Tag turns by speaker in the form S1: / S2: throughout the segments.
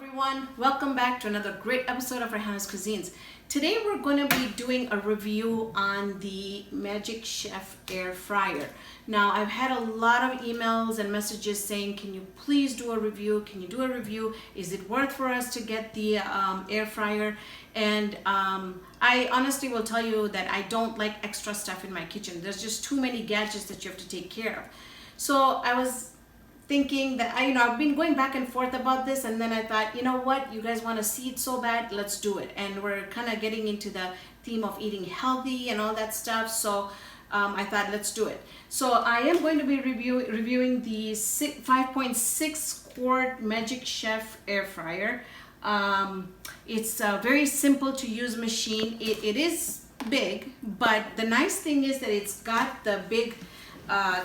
S1: everyone, welcome back to another great episode of Raihanascuisines. Cuisines. Today we're going to be doing a review on the Magic Chef air fryer. Now I've had a lot of emails and messages saying, can you please do a review? Can you do a review? Is it worth for us to get the air fryer? And I honestly will tell you that I don't like extra stuff in my kitchen. There's just too many gadgets that you have to take care of. So I was thinking that I've been going back and forth about this, and then I thought, you know what, you guys want to see it so bad, let's do it. And we're kind of getting into the theme of eating healthy and all that stuff, so I thought let's do it. So I am going to be reviewing the 5.6 quart Magic Chef air fryer. It's a very simple to use machine. It is big, but the nice thing is that it's got the big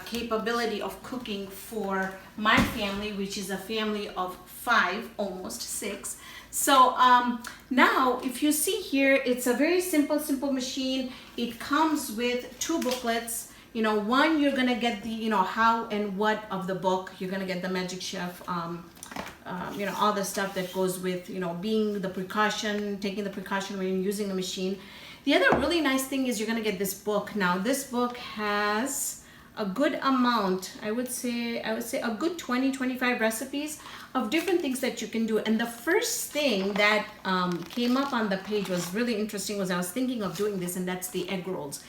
S1: capability of cooking for my family, which is a family of 5, almost 6. So now if you see here, it's a very simple machine. It comes with 2 booklets. One, you're gonna get the how and what of the book. You're gonna get the Magic Chef, all the stuff that goes with being the precaution, taking the precaution when you're using the machine. The other really nice thing is you're gonna get this book. Now this book has a good amount, I would say a good 20-25 recipes of different things that you can do. And the first thing that came up on the page was really interesting. Was I was thinking of doing this, and that's the egg rolls.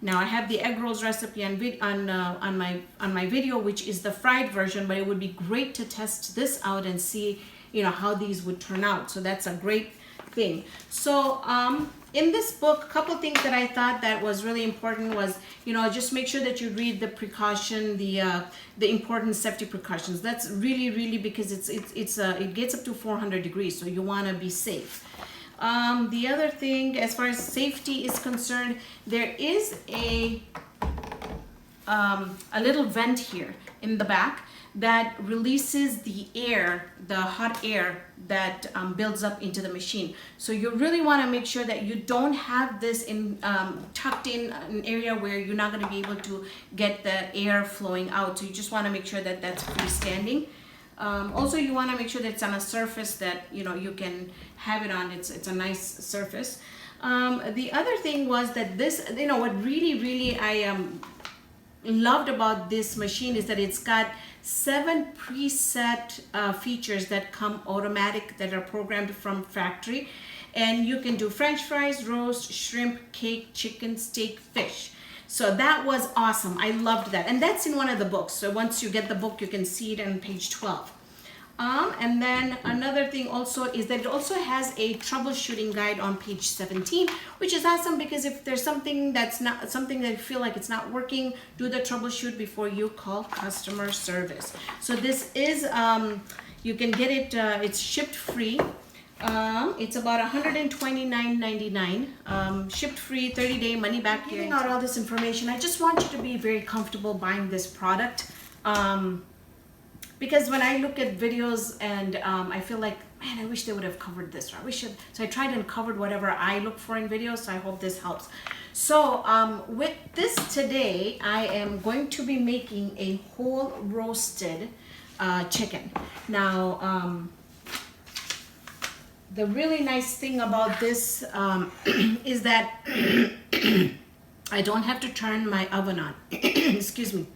S1: Now I have the egg rolls recipe on my video, which is the fried version, but it would be great to test this out and see how these would turn out. So that's a great thing. So in this book, a couple things that I thought that was really important was, just make sure that you read the precaution, the important safety precautions. That's really because it gets up to 400 degrees, so you want to be safe. The other thing, as far as safety is concerned, there is a little vent here in the back that releases the air, the hot air that builds up into the machine. So you really want to make sure that you don't have this tucked in an area where you're not going to be able to get the air flowing out. So you just want to make sure that that's freestanding. Also, you want to make sure that it's on a surface that you can have it on. It's a nice surface. The other thing was that this, what really I loved about this machine is that it's got 7 preset features that come automatic, that are programmed from factory, and you can do French fries, roast, shrimp, cake, chicken, steak, fish. So that was awesome. I loved that, and that's in one of the books. So once you get the book, you can see it on page 12. And then another thing also is that it also has a troubleshooting guide on page 17, which is awesome because if there's something that you feel like it's not working, do the troubleshoot before you call customer service. So this is, you can get it, it's shipped free. It's about $129.99, shipped free, 30-day money back. Giving out all this information, I just want you to be very comfortable buying this product. Because when I look at videos and I feel like, man, I wish they would have covered this, or so I tried and covered whatever I look for in videos, so I hope this helps. So with this today, I am going to be making a whole roasted chicken. Now, the really nice thing about this is that I don't have to turn my oven on. Excuse me.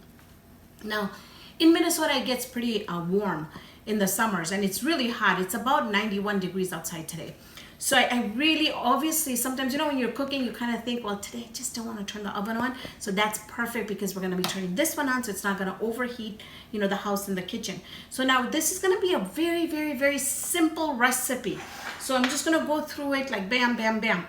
S1: Now, in Minnesota, it gets pretty warm in the summers, and it's really hot. It's about 91 degrees outside today. So I really, obviously, sometimes, when you're cooking, you kind of think, well, today I just don't want to turn the oven on. So that's perfect because we're going to be turning this one on so it's not going to overheat, the house and the kitchen. So now this is going to be a very simple recipe. So I'm just going to go through it like bam, bam, bam.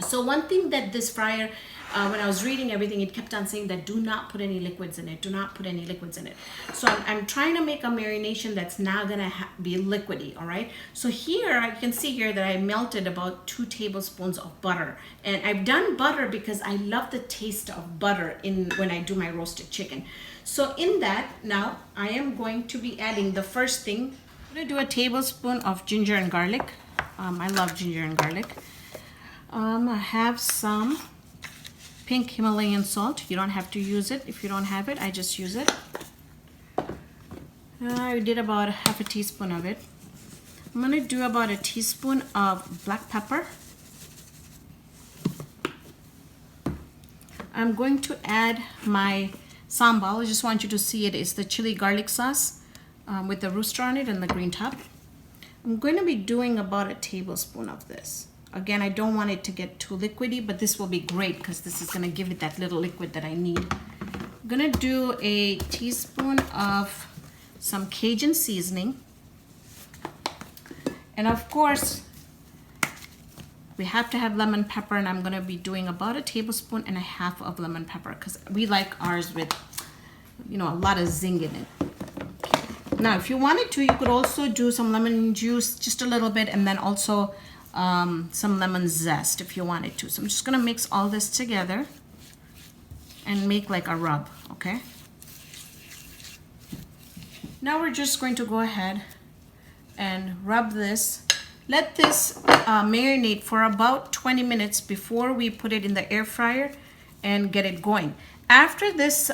S1: So one thing that this fryer, when I was reading everything, it kept on saying that do not put any liquids in it. Do not put any liquids in it. So I'm trying to make a marination that's not going to be liquidy, all right? So here, you can see here that I melted about 2 tablespoons of butter. And I've done butter because I love the taste of butter when I do my roasted chicken. So in that, now I am going to be adding the first thing. I'm going to do a tablespoon of ginger and garlic. I love ginger and garlic. I have some pink Himalayan salt. You don't have to use it. If you don't have it, I just use it. I did about 1/2 teaspoon of it. I'm gonna do about a teaspoon of black pepper. I'm going to add my sambal. I just want you to see it. It's the chili garlic sauce with the rooster on it and the green top. I'm going to be doing about a tablespoon of this. Again, I don't want it to get too liquidy, but this will be great because this is gonna give it that little liquid that I need. I'm gonna do a teaspoon of some Cajun seasoning. And of course, we have to have lemon pepper, and I'm gonna be doing about a tablespoon and a half of lemon pepper because we like ours with, you know, a lot of zing in it. Now, if you wanted to, you could also do some lemon juice, just a little bit, and then also some lemon zest if you wanted to. So I'm just gonna mix all this together and make like a rub, okay? Now we're just going to go ahead and rub this. Let this marinate for about 20 minutes before we put it in the air fryer and get it going. After this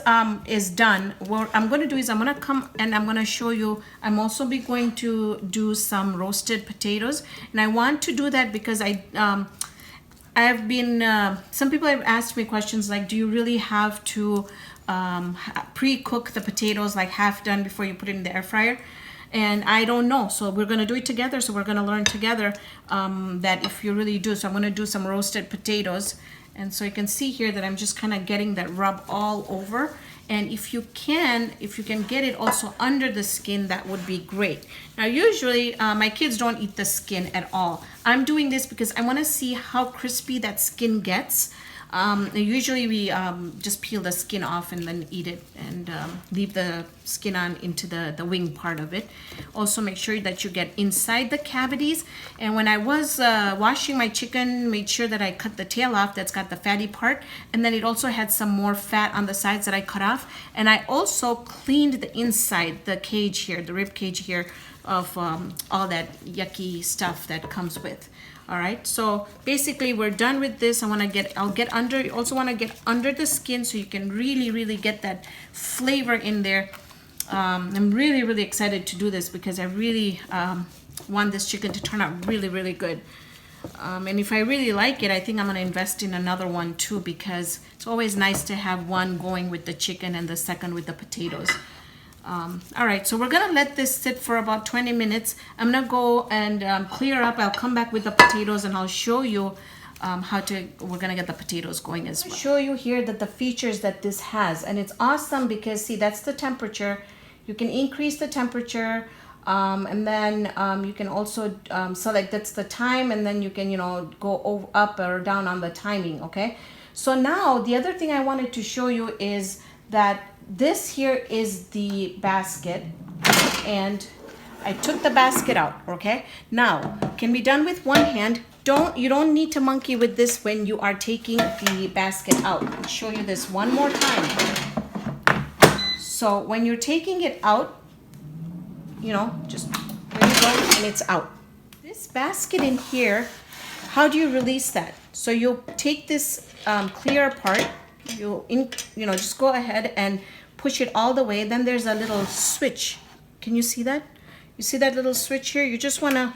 S1: is done, what I'm going to do is I'm going to come and I'm going to show you. I'm also be going to do some roasted potatoes, and I want to do that because I've been some people have asked me questions like, do you really have to pre-cook the potatoes like half done before you put it in the air fryer? And I don't know, so we're gonna do it together. So we're gonna learn together that if you really do. So I'm gonna do some roasted potatoes, and so you can see here that I'm just kind of getting that rub all over. And if you can get it also under the skin, that would be great. Now, usually my kids don't eat the skin at all. I'm doing this because I want to see how crispy that skin gets. Usually we just peel the skin off and then eat it and leave the skin on into the wing part of it. Also make sure that you get inside the cavities. And when I was washing my chicken, made sure that I cut the tail off that's got the fatty part, and then it also had some more fat on the sides that I cut off. And I also cleaned the inside, the cage here, the rib cage here, of all that yucky stuff that comes with. All right, so basically we're done with this. I'll get under, also want to get under the skin so you can really get that flavor in there. I'm really excited to do this because I really want this chicken to turn out really good. And if I really like it, I think I'm gonna invest in another one too, because it's always nice to have one going with the chicken and the second with the potatoes. All right, so we're gonna let this sit for about 20 minutes. I'm gonna go and clear up. I'll come back with the potatoes and I'll show you we're gonna get the potatoes going as well. I'll show you here that the features that this has, and it's awesome because see, that's the temperature. You can increase the temperature, and then you can also select that's the time, and then you can go up or down on the timing. Okay, so now the other thing I wanted to show you is that this here is the basket, and I took the basket out. Okay, now can be done with one hand. You don't need to monkey with this when you are taking the basket out. I'll show you this one more time. So when you're taking it out, just there you go, and it's out. This basket in here, how do you release that? So you'll take this clear part, just go ahead and push it all the way. Then there's a little switch. Can you see that? You see that little switch here? You just want to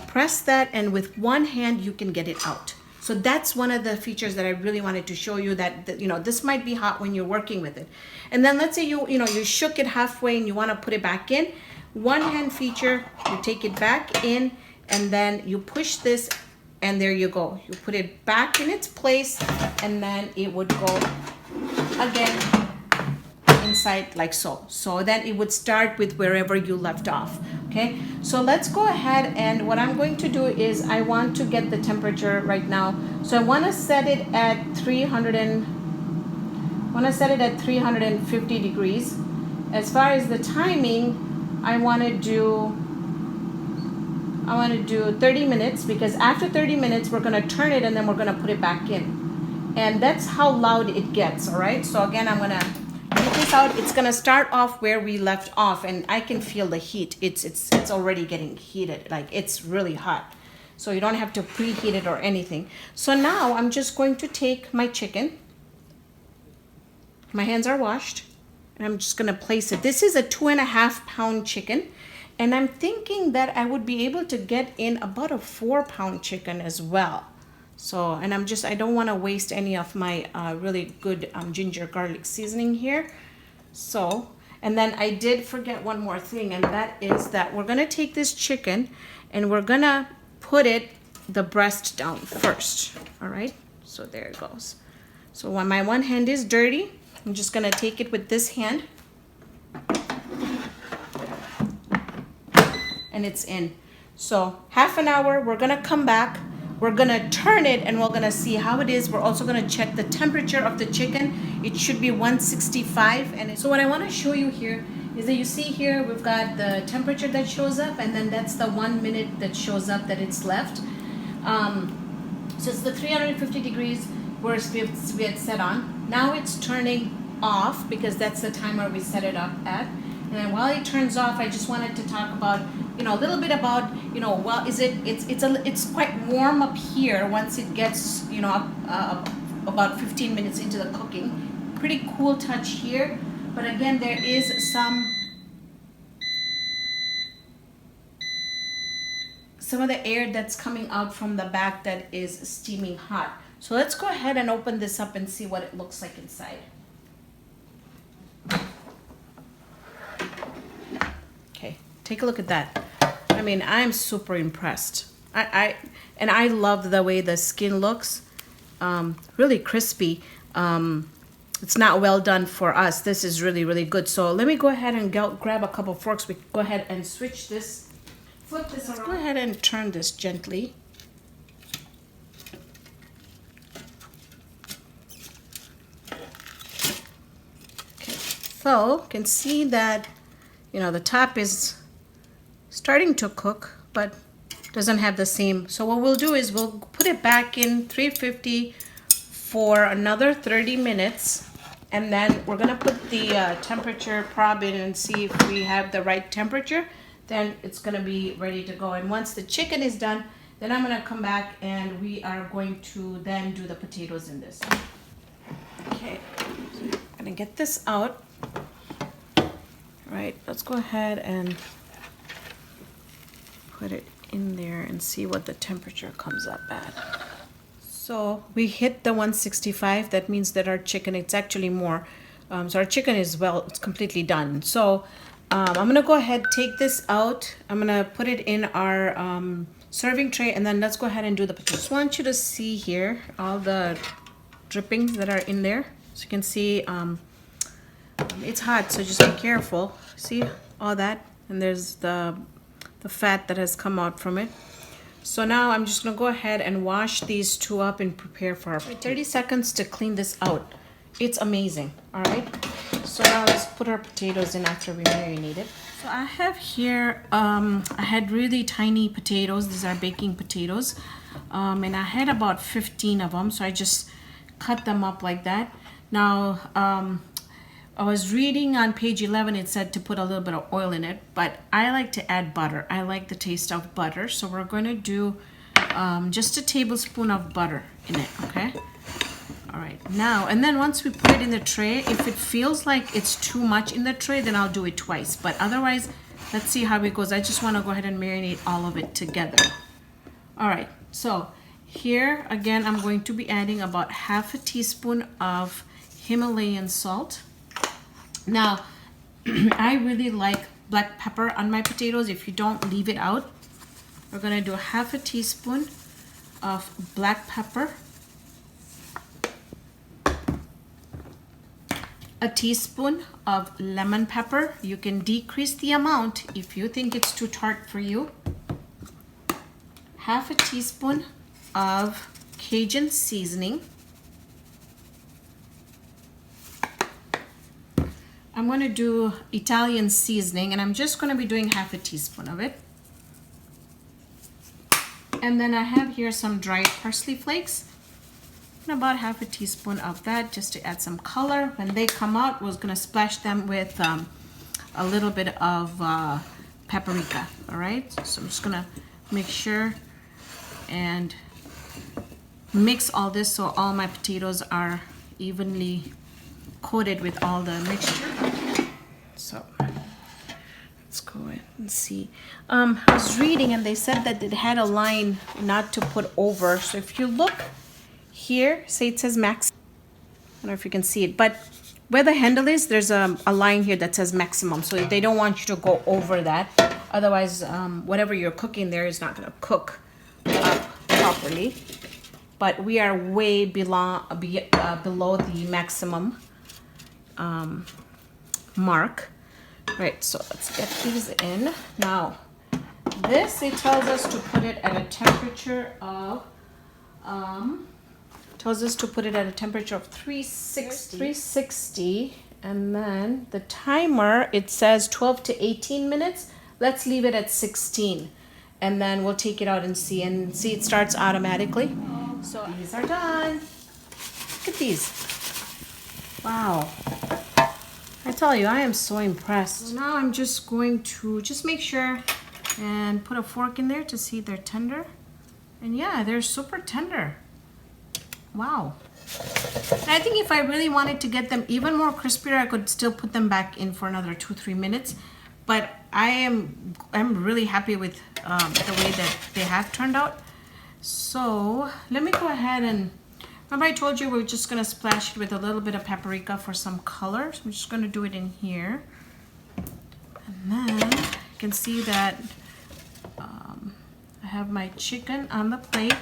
S1: press that, and with one hand you can get it out. So that's one of the features that I really wanted to show you, that this might be hot when you're working with it. And then let's say you shook it halfway and you want to put it back in. One hand feature, you take it back in, and then you push this, and there you go. You put it back in its place, and then it would go again inside like so. So then it would start with wherever you left off. Okay, so let's go ahead, and what I'm going to do is I want to get the temperature right now. So I want to set it at 350 degrees. As far as the timing, I want to do 30 minutes, because after 30 minutes we're going to turn it and then we're going to put it back in. And that's how loud it gets. All right, so again, I'm going to take this out. It's going to start off where we left off, and I can feel the heat. It's already getting heated. Like, it's really hot. So you don't have to preheat it or anything. So now I'm just going to take my chicken. My hands are washed, and I'm just going to place it. This is a 2.5 pound chicken. And I'm thinking that I would be able to get in about a 4-pound chicken as well. So, and I don't want to waste any of my really good ginger garlic seasoning here. So, and then I did forget one more thing, and that is that we're gonna take this chicken and we're gonna put the breast down first. All right, so there it goes. So when my one hand is dirty, I'm just gonna take it with this hand and it's in. So half an hour, we're gonna come back. We're gonna turn it and we're gonna see how it is. We're also gonna check the temperature of the chicken. It should be 165. And so what I wanna show you here is that you see here, we've got the temperature that shows up, and then that's the 1 minute that shows up that it's left. So it's the 350 degrees where we had set on. Now it's turning off because that's the timer we set it up at. And then while it turns off, I just wanted to talk about, a little bit about, well, it's quite warm up here once it gets, about 15 minutes into the cooking. Pretty cool touch here, but again, there is some of the air that's coming out from the back that is steaming hot. So let's go ahead and open this up and see what it looks like inside. Okay, take a look at that. I mean, I'm super impressed. I love the way the skin looks. Really crispy. It's not well done for us. This is really, really good. So let me go ahead and grab a couple forks. We go ahead and switch this. Flip this around. Let's go ahead and turn this gently. Okay, so you can see that, the top is starting to cook, but doesn't have the same. So what we'll do is we'll put it back in 350 for another 30 minutes. And then we're gonna put the temperature probe in and see if we have the right temperature. Then it's gonna be ready to go. And once the chicken is done, then I'm gonna come back and we are going to then do the potatoes in this. Okay, so I'm gonna get this out. All right, let's go ahead and put it in there and see what the temperature comes up at. So we hit the 165. That means that our chicken, it's actually more. So our chicken is, well, it's completely done. So I'm gonna go ahead, take this out. I'm gonna put it in our serving tray, and then let's go ahead and do the potatoes. Just want you to see here all the drippings that are in there. So you can see it's hot, so just be careful. See all that? And there's the fat that has come out from it. So now I'm just gonna go ahead and wash these two up and prepare for our 30 seconds to clean this out. It's amazing. All right, so now let's put our potatoes in after we marinate it. So I have here, I had really tiny potatoes. These are baking potatoes, and I had about 15 of them, so I just cut them up like that. Now I was reading on page 11, it said to put a little bit of oil in it, but I like to add butter. I like the taste of butter, so we're going to do just a tablespoon of butter in it, okay? All right, now, and then once we put it in the tray, if it feels like it's too much in the tray, then I'll do it twice. But otherwise, let's see how it goes. I just want to go ahead and marinate all of it together. All right, so here, again, I'm going to be adding about ½ teaspoon of Himalayan salt. Now, I really like black pepper on my potatoes. If you don't, leave it out. We're gonna do ½ teaspoon of black pepper, a teaspoon of lemon pepper. You can decrease the amount if you think it's too tart for you. ½ teaspoon of Cajun seasoning. I'm going to do Italian seasoning, and I'm just going to be doing ½ teaspoon of it. And then I have here some dried parsley flakes, and about ½ teaspoon of that just to add some color. When they come out, we're going to splash them with a little bit of paprika. All right, so I'm just going to make sure and mix all this so all my potatoes are evenly coated with all the mixture. So let's go go in and see. I was reading and they said that it had a line not to put over. So if you look here, say it says max. I don't know if you can see it, but where the handle is, there's a line here that says maximum. So they don't want you to go over that. Otherwise, whatever you're cooking there is not going to cook properly. But we are way below the maximum mark. Right, so let's get these in. Now, this, it tells us to put it at a temperature of, 360. And then the timer, it says 12 to 18 minutes. Let's leave it at 16. And then we'll take it out and see it starts automatically. So these are done. Look at these. Wow. I tell you, I am so impressed. So now I'm just going to make sure and put a fork in there to see they're tender. And yeah, they're super tender. Wow. I think if I really wanted to get them even more crispier, I could still put them back in for another 2-3 minutes. But I'm really happy with the way that they have turned out. So let me go ahead and, remember I told you we're just gonna splash it with a little bit of paprika for some color. So I'm just gonna do it in here. And then you can see that I have my chicken on the plate.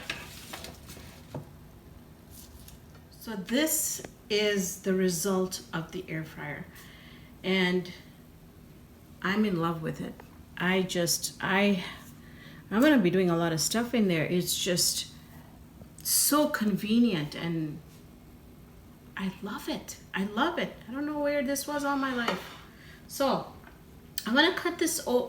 S1: So this is the result of the air fryer. And I'm in love with it. I'm gonna be doing a lot of stuff in there. It's just so convenient and I love it. I love it. I don't know where this was all my life. So I'm gonna cut this. Now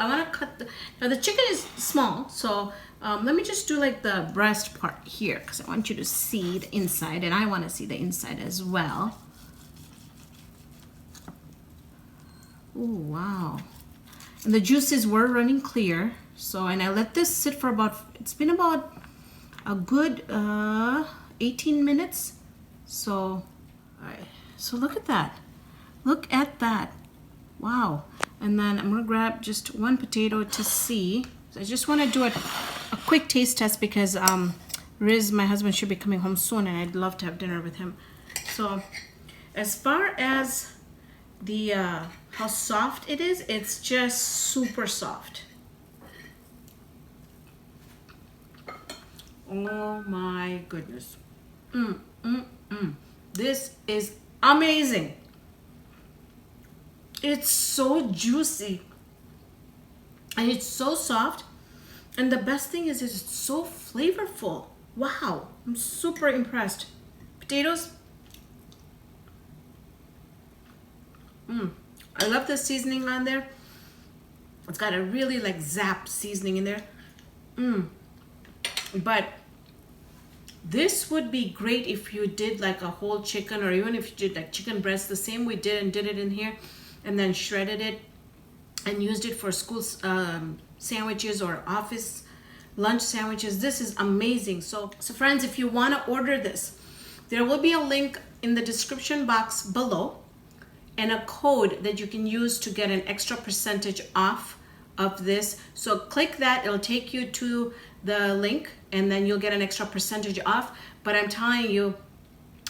S1: the chicken is small, so let me just do like the breast part here because I want you to see the inside and I want to see the inside as well. Oh wow. And the juices were running clear. So, and I let this sit for it's been about a good 18 minutes. So, all right. So look at that. Look at that. Wow. And then I'm gonna grab just one potato to see. So I just wanna do a quick taste test because Riz, my husband, should be coming home soon and I'd love to have dinner with him. So as far as the how soft it is, it's just super soft. Oh my goodness. This is amazing. It's so juicy and it's so soft, and the best thing is it's so flavorful. Wow, I'm super impressed. Potatoes, I love the seasoning on there. It's got a really like zap seasoning in there. But this would be great if you did like a whole chicken, or even if you did like chicken breast the same we did and did it in here, and then shredded it and used it for school sandwiches or office lunch sandwiches. This is amazing. So friends, if you want to order this, there will be a link in the description box below and a code that you can use to get an extra percentage off of this. So click that, it'll take you to the link and then you'll get an extra percentage off. But I'm telling you,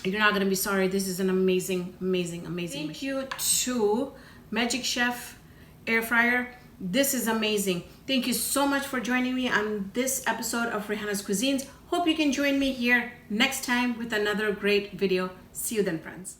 S1: you're not gonna be sorry. This is an amazing, amazing, amazing. Thank you to Magic Chef Air Fryer. This is amazing. Thank you so much for joining me on this episode of Raihana's Cuisines. Hope you can join me here next time with another great video. See you then, friends.